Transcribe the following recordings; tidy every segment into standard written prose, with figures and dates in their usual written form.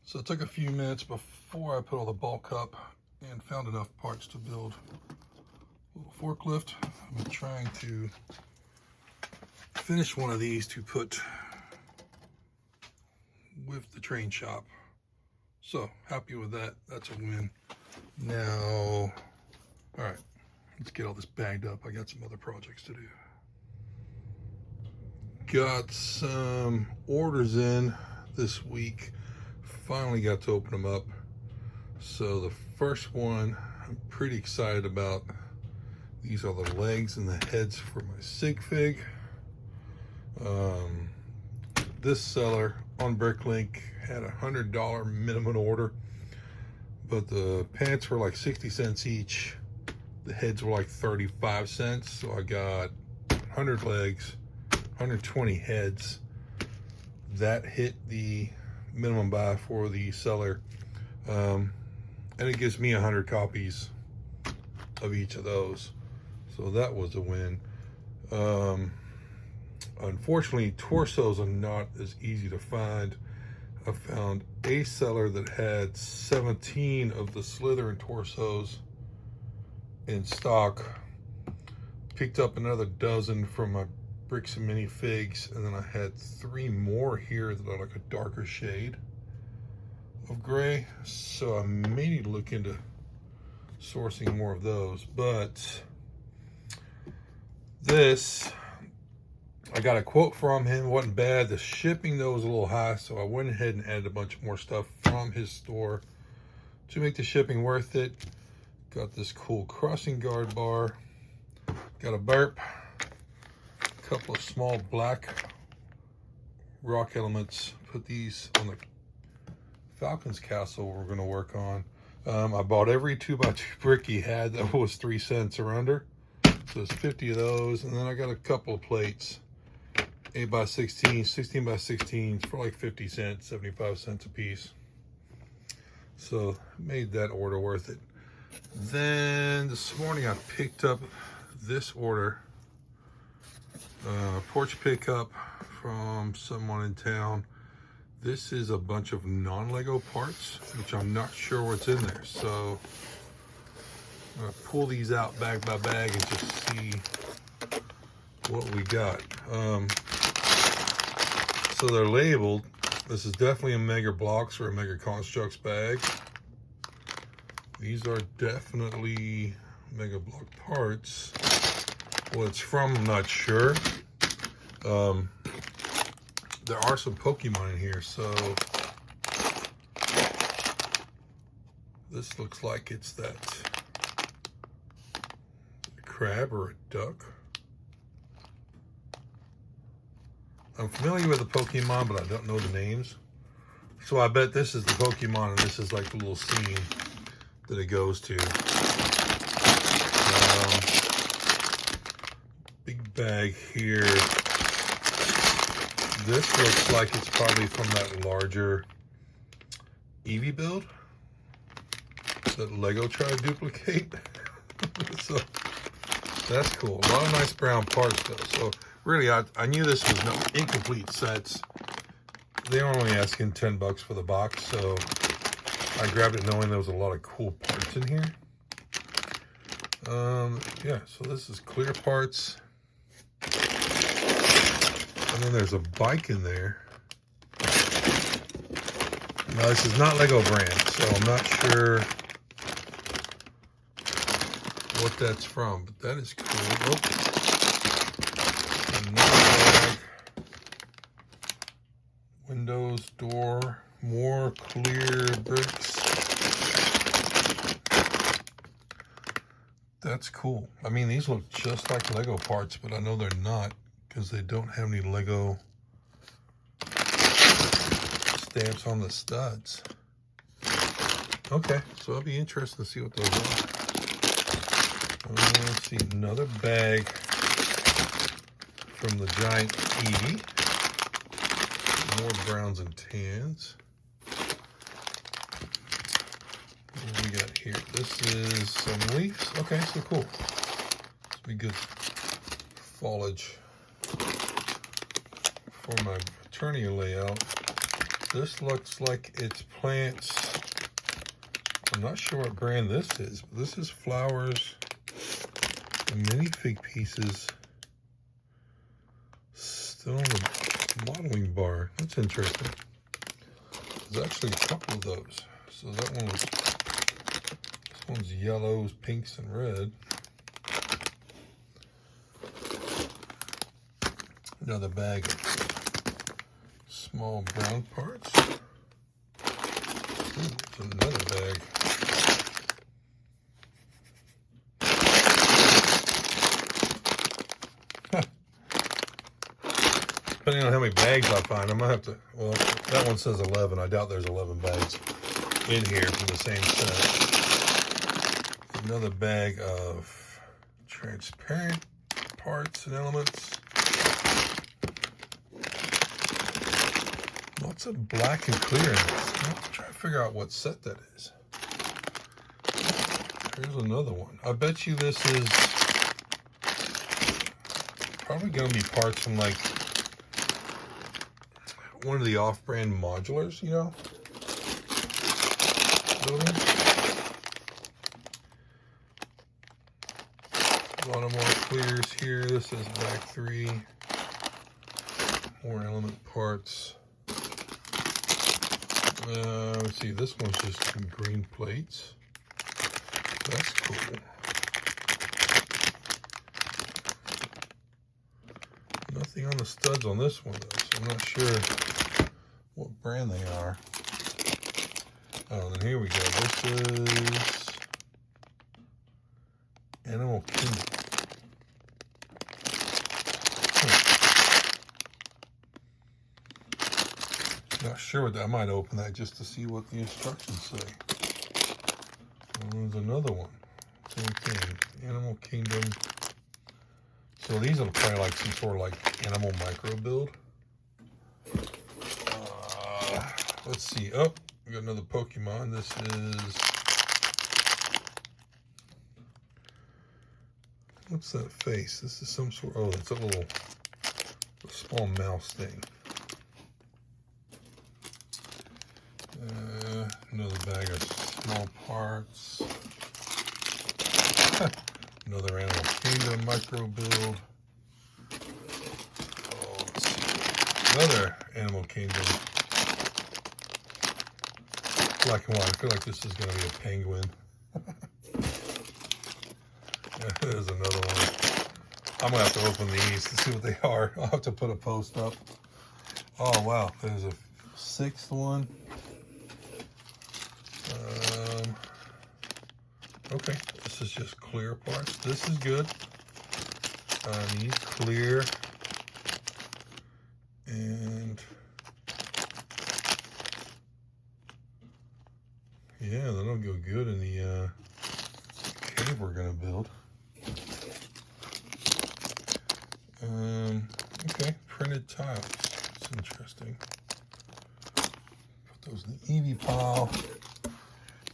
So it took a few minutes before I put all the bulk up and found enough parts to build a little forklift. I'm trying to finish one of these to put with the train shop. So happy with that. That's a win. Now, all right, let's get all this bagged up. I got some other projects to do. Got some orders in this week. Finally got to open them up. So the first one I'm pretty excited about. These are the legs and the heads for my sig fig. This seller on Bricklink had $100 minimum order, but the pants were like 60 cents each. The heads were like 35 cents. So I got 100 legs, 120 heads. That hit the minimum buy for the seller. And it gives me 100 copies of each of those. So that was a win. Unfortunately, torsos are not as easy to find. I found a seller that had 17 of the Slytherin torsos in stock. Picked up another dozen from my Bricks and Mini Figs, and then I had 3 more here that are like a darker shade of gray. So I may need to look into sourcing more of those. But this, I got a quote from him. It wasn't bad. The shipping though was a little high, so I went ahead and added a bunch more stuff from his store to make the shipping worth it. Got this cool crossing guard bar. Got a burp. A couple of small black rock elements. Put these on the Falcon's Castle we're going to work on. I bought every 2x2 brick he had that was 3 cents or under. So there's 50 of those. And then I got a couple of plates. 8x16, 16x16s for like 50 cents, 75 cents a piece. So made that order worth it. Then this morning I picked up this order. Porch pickup from someone in town. This is a bunch of non-Lego parts, which I'm not sure what's in there. So I'm gonna pull these out bag by bag and just see what we got. So they're labeled. This is definitely a Mega Blocks or a Mega Constructs bag. These are definitely Mega Block parts. What it's from, I'm not sure. There are some Pokemon in here, so this looks like it's that a crab or a duck. I'm familiar with the Pokemon, but I don't know the names. So I bet this is the Pokemon, and this is like the little scene that it goes to. Big bag here. This looks like it's probably from that larger Eevee build that Lego tried to duplicate. So that's cool. A lot of nice brown parts though. So really, I knew this was no incomplete sets. They were only asking 10 bucks for the box, so I grabbed it knowing there was a lot of cool parts in here. Yeah, so this is clear parts. And then there's a bike in there. Now this is not Lego brand, so I'm not sure what that's from, but that is cool. Oh. Another bag. Windows, door, more clear bricks. That's cool. I mean, these look just like Lego parts, but I know they're not because they don't have any Lego stamps on the studs. Okay, so it'll be interesting to see what those are. Let's see, another bag from the giant Eevee. More browns and tans. What do we got here? This is some leaves. Okay, so cool. This will be good foliage for my Eternia layout. This looks like it's plants. I'm not sure what brand this is, but this is flowers and minifig pieces still on the modeling bar. That's interesting. There's actually a couple of those. So that one was, this one's yellows, pinks, and red. Another bag of small brown parts. Ooh, there's another bag. Depending on how many bags I find, I might have to, well, that one says 11. I doubt there's 11 bags in here from the same set. Another bag of transparent parts and elements. Lots of black and clear in this. I'm trying to figure out what set that is. Here's another one. I bet you this is probably going to be parts from like one of the off-brand modulars, you know? Building. A lot of more clears here. This is bag 3. More element parts. Let's see, this one's just some green plates. That's cool. Nothing on the studs on this one though, so I'm not sure what brand they are. Oh, and here we go. This is Animal Kingdom. Not sure what that, I might open that just to see what the instructions say. There's another one. Same thing. Animal Kingdom. So these are probably like some sort of like animal micro build. Let's see. Oh, we got another Pokemon. This is, what's that face? This is some sort, oh, that's a little small mouse thing. Another bag of small parts. Another Animal Kingdom micro build. Oh, let's see. Another Animal Kingdom. Black and white. I feel like this is going to be a penguin. There's another one. I'm going to have to open these to see what they are. I'll have to put a post up. Oh, wow. There's a 6th one. Okay, this is just clear parts. This is good. I need clear. And yeah, that'll go good in the cave we're gonna build. Okay, printed tiles. That's interesting. Put those in the Eevee pile.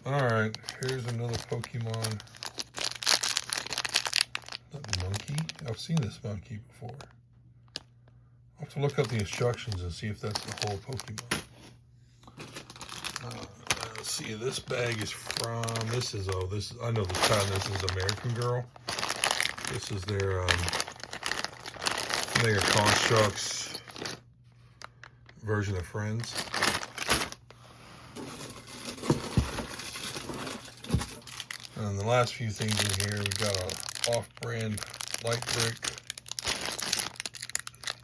Alright, here's another Pokemon. That monkey? I've seen this monkey before. I'll have to look up the instructions and see if that's the whole Pokemon. Let's see, this bag is from, this is, I know this time, this is American Girl. This is their Mega Construx version of Friends. And the last few things in here, we've got a off-brand light brick,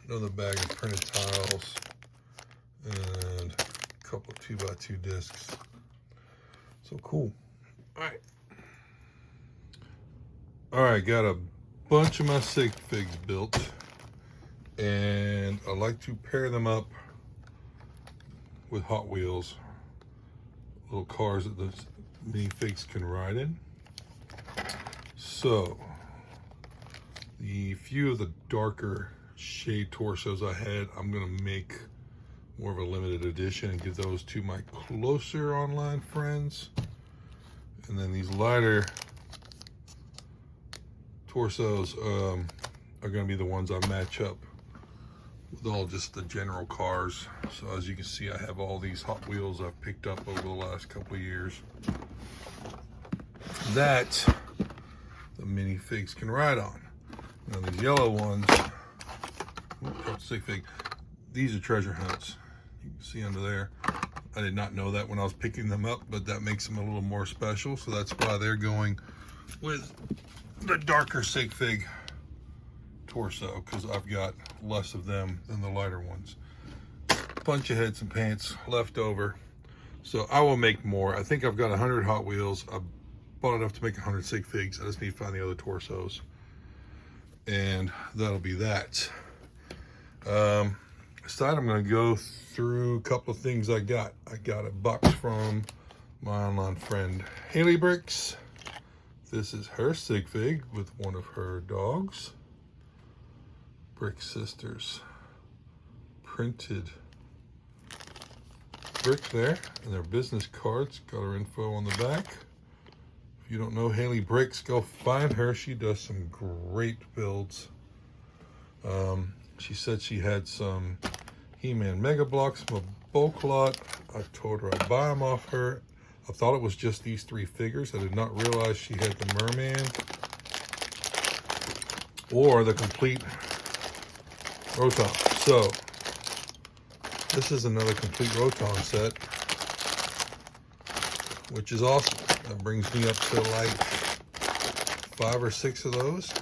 another bag of printed tiles, and a couple of 2x2 discs. So cool. Alright, got a bunch of my sig figs built, and I like to pair them up with Hot Wheels, little cars that the minifigs can ride in. So, the few of the darker shade torsos I had, I'm going to make more of a limited edition and give those to my closer online friends. And then these lighter torsos are going to be the ones I match up with all just the general cars. So as you can see, I have all these Hot Wheels I've picked up over the last couple of years that the minifigs can ride on. Now these yellow ones, stick fig, these are treasure hunts. You can see under there. I did not know that when I was picking them up, but that makes them a little more special. So that's why they're going with the darker sig fig torso, because I've got less of them than the lighter ones. Bunch of heads and pants left over, so I will make more. I think I've got 100 Hot Wheels. I bought enough to make 100 sig figs. I just need to find the other torsos, and that'll be that. Aside, I'm going to go through a couple of things I got. I got a box from my online friend Haley Bricks. This is her sig fig with one of her dogs. Brick Sisters printed brick there, and their business cards got her info on the back. If you don't know Haley Bricks, go find her. She does some great builds. She said she had some He-Man Mega Blocks from a bulk lot. I told her I'd buy them off her. I thought it was just these 3 figures. I did not realize she had the Merman or the complete Rotom. So this is another complete Rotom set, which is awesome. That brings me up to like 5 or 6 of those,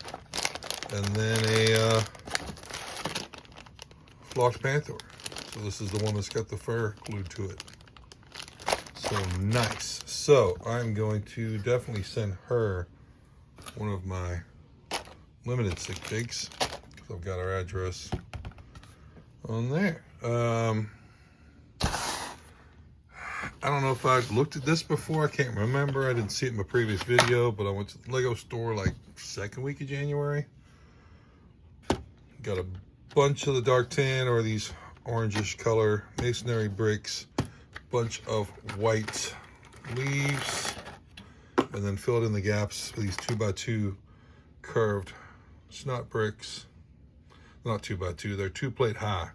and then a Phlox Panther. So this is the one that's got the fur glued to it. So nice. So I'm going to definitely send her one of my limited sig figs. I've got our address on there. I don't know if I've looked at this before. I can't remember. I didn't see it in my previous video, but I went to the Lego store like second week of January. Got a bunch of the dark tan or these orangish color masonry bricks, bunch of white leaves, and then filled in the gaps with these 2x2 curved snot bricks. Not 2x2, they're 2 plate high.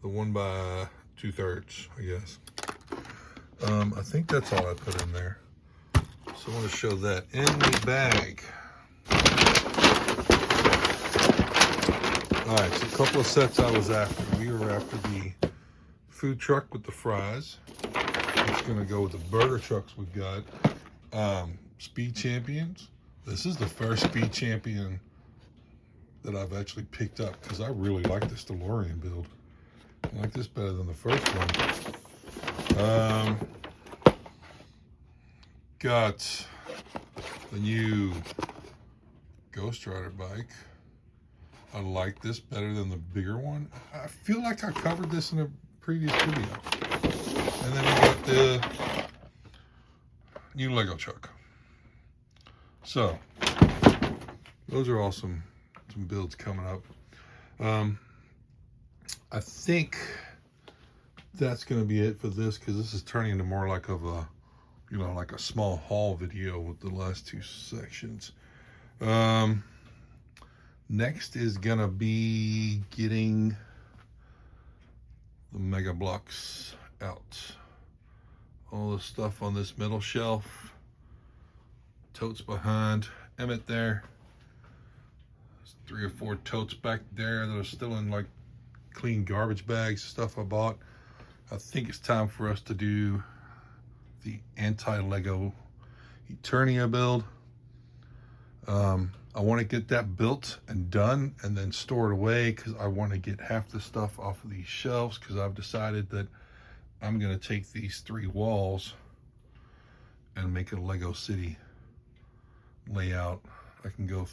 The 1 by 2/3, I guess. I think that's all I put in there. So I want to show that in the bag. All right, so a couple of sets I was after. We were after the food truck with the fries. It's gonna go with the burger trucks we've got. Speed Champions. This is the first Speed Champion that I've actually picked up because I really like this DeLorean build. I like this better than the first one. Got the new Ghost Rider bike. I like this better than the bigger one. I feel like I covered this in a previous video. And then we got the new Lego truck. So those are all some builds coming up. I think that's going to be it for this, because this is turning into more like of a, you know, like a small haul video with the last 2 sections. Next is gonna be getting the Mega Blocks out. All the stuff on this middle shelf. Totes behind Emmett there. There's 3 or 4 totes back there that are still in like clean garbage bags, stuff I bought. I think it's time for us to do the anti-Lego Eternia build. I want to get that built and done and then store it away, because I want to get half the stuff off of these shelves, because I've decided that I'm going to take these 3 walls and make a Lego City layout. I can go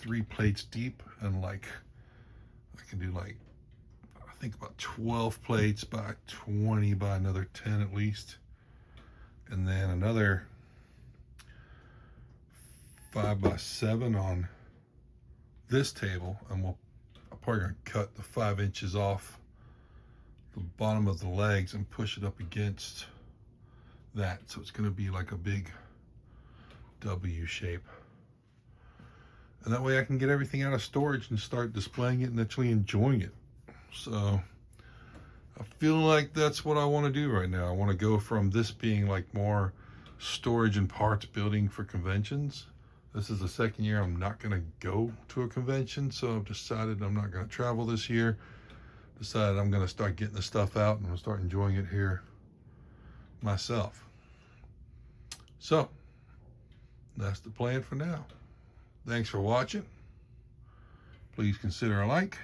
3 plates deep, and like I can do like, I think about 12 plates by 20 by another 10 at least, and then another 5 by 7 on this table, and I'm probably gonna cut the 5 inches off the bottom of the legs and push it up against that, so it's gonna be like a big W shape, and that way I can get everything out of storage and start displaying it and actually enjoying it. So I feel like that's what I want to do right now. I want to go from this being like more storage and parts building for conventions. This is the second year I'm not going to go to a convention, so I've decided I'm not going to travel this year. Decided I'm going to start getting the stuff out and I'm going to start enjoying it here myself. So that's the plan for now. Thanks for watching. Please consider a like.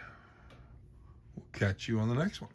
We'll catch you on the next one.